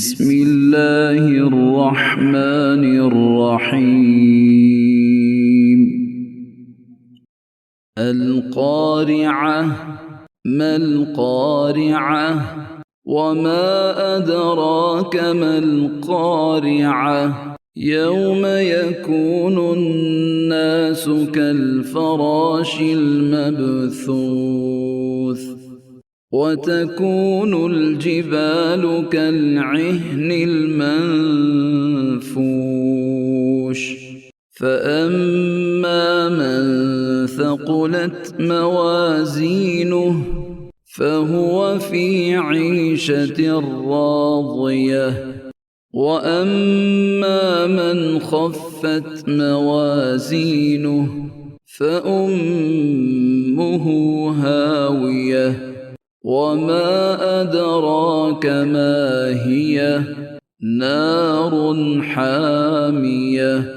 بسم الله الرحمن الرحيم. القارعة. ما القارعة؟ وما أدراك ما القارعة؟ يوم يكون الناس كالفراش المبثوث وتكون الجبال كالعهن المنفوش فأما من ثقلت موازينه فهو في عيشة راضية وأما من خفت موازينه فأمه هاوية وما أدراك ما هي نار حامية